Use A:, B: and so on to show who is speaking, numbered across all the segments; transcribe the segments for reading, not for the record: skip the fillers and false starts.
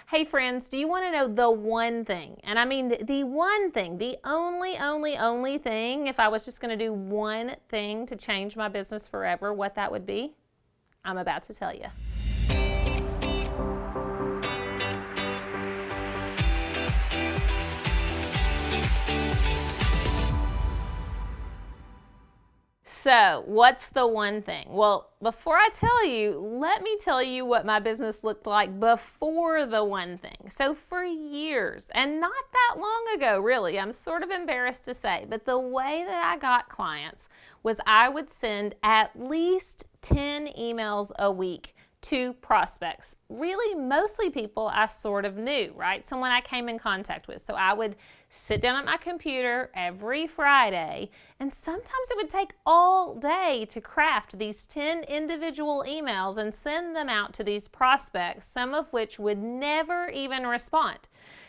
A: Hey friends, do you want to know the one thing? And I mean the one thing, the only thing, if I was just going to do one thing to change my business forever, what that would be? I'm about to tell you. So, what's the one thing? Well, before I tell you, let me tell you what my business looked like before the one thing. So, for years, and not that long ago, really, I'm sort of embarrassed to say, but the way that I got clients was I would send at least 10 emails a week to prospects. Really, mostly people I sort of knew, right? Someone I came in contact with. So I would sit down at my computer every Friday, and sometimes it would take all day to craft these 10 individual emails and send them out to these prospects, some of which would never even respond.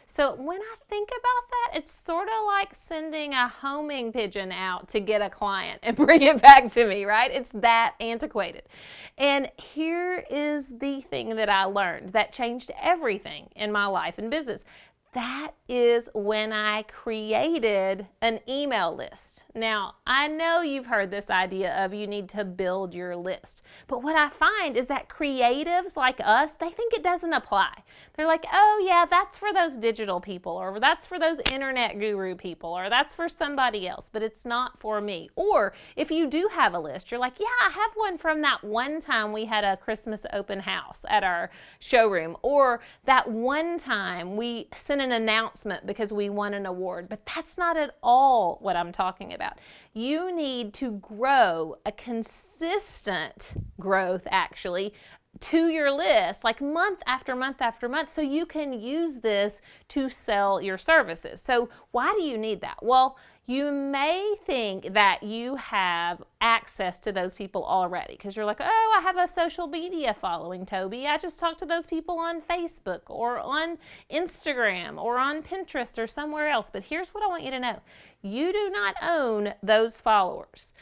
A: So when I think about that, it's sort of like sending a homing pigeon out to get a client and bring it back to me, right? It's that antiquated. And here is the thing that I learned that changed everything in my life and business. That is when I created an email list. Now, I know you've heard this idea of you need to build your list, but what I find is that creatives like us, they think it doesn't apply. They're like, oh yeah, that's for those digital people, or that's for those internet guru people, or that's for somebody else, but it's not for me. Or if you do have a list, you're like, yeah, I have one from that one time we had a Christmas open house at our showroom, or that one time we sent an announcement because we won an award, but that's not at all what I'm talking about. You need to grow a consistent growth actually to your list, like month after month after month, so you can use this to sell your services. So why do you need that? Well, you may think that you have access to those people already because you're like, oh, I have a social media following, Toby. I just talk to those people on Facebook or on Instagram or on Pinterest or somewhere else. But here's what I want you to know. You do not own those followers.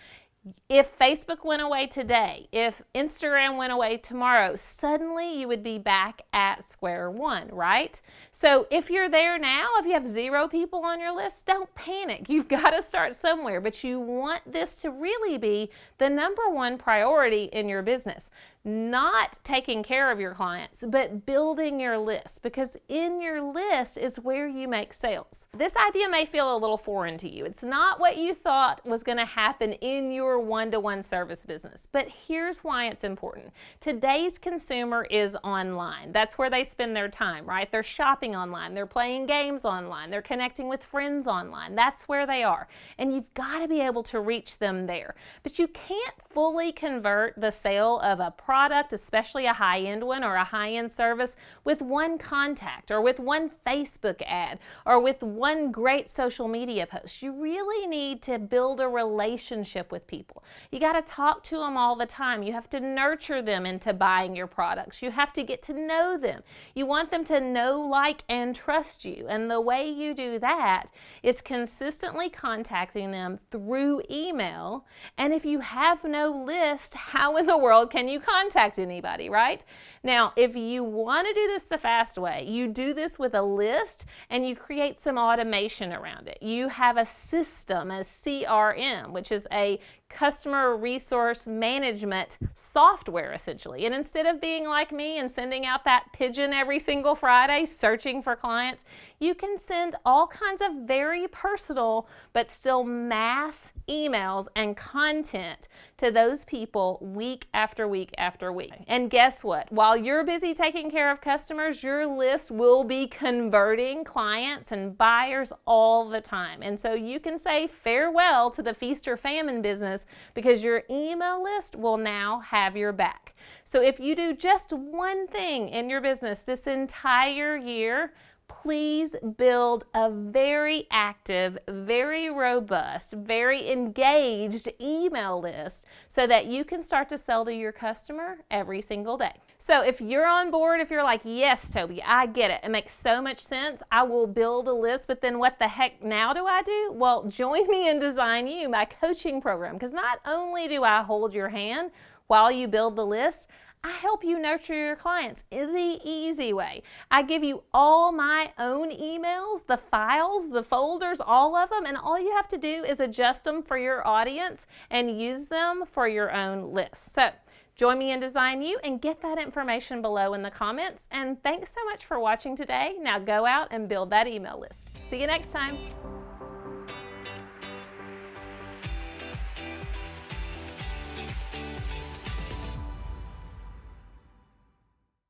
A: If Facebook went away today, if Instagram went away tomorrow, suddenly you would be back at square one, right? So if you're there now, if you have 0 people on your list, don't panic. You've got to start somewhere, but you want this to really be the #1 priority in your business. Not taking care of your clients, but building your list, because in your list is where you make sales. This idea may feel a little foreign to you. It's not what you thought was going to happen in your one-to-one service business, but here's why it's important. Today's consumer is online. That's where they spend their time, right? They're shopping online, they're playing games online, they're connecting with friends online. That's where they are, and you've got to be able to reach them there. But you can't fully convert the sale of a product, especially a high-end one or a high-end service, with one contact or with one Facebook ad or with one great social media post. You really need to build a relationship with people. You got to talk to them all the time. You have to nurture them into buying your products. You have to get to know them. You want them to know, like, and trust you. And the way you do that is consistently contacting them through email. And if you have no list, how in the world can you contact anybody, right? Now, if you want to do this the fast way, you do this with a list and you create some automation around it. You have a system, a CRM, which is a customer resource management software essentially. And instead of being like me and sending out that pigeon every single Friday searching for clients, you can send all kinds of very personal but still mass emails and content to those people week after week after week. And guess what? While you're busy taking care of customers, your list will be converting clients and buyers all the time. And so you can say farewell to the feast or famine business because your email list will now have your back. So if you do just one thing in your business this entire year, please build a very active, very robust, very engaged email list so that you can start to sell to your customer every single day. So if you're on board, if you're like, yes, Toby, I get it. It makes so much sense. I will build a list, but then what the heck now do I do? Well, join me in DesignYou, my coaching program, because not only do I hold your hand while you build the list, I help you nurture your clients in the easy way. I give you all my own emails, the files, the folders, all of them, and all you have to do is adjust them for your audience and use them for your own list. So join me in DesignYou and get that information below in the comments. And thanks so much for watching today. Now go out and build that email list. See you next time.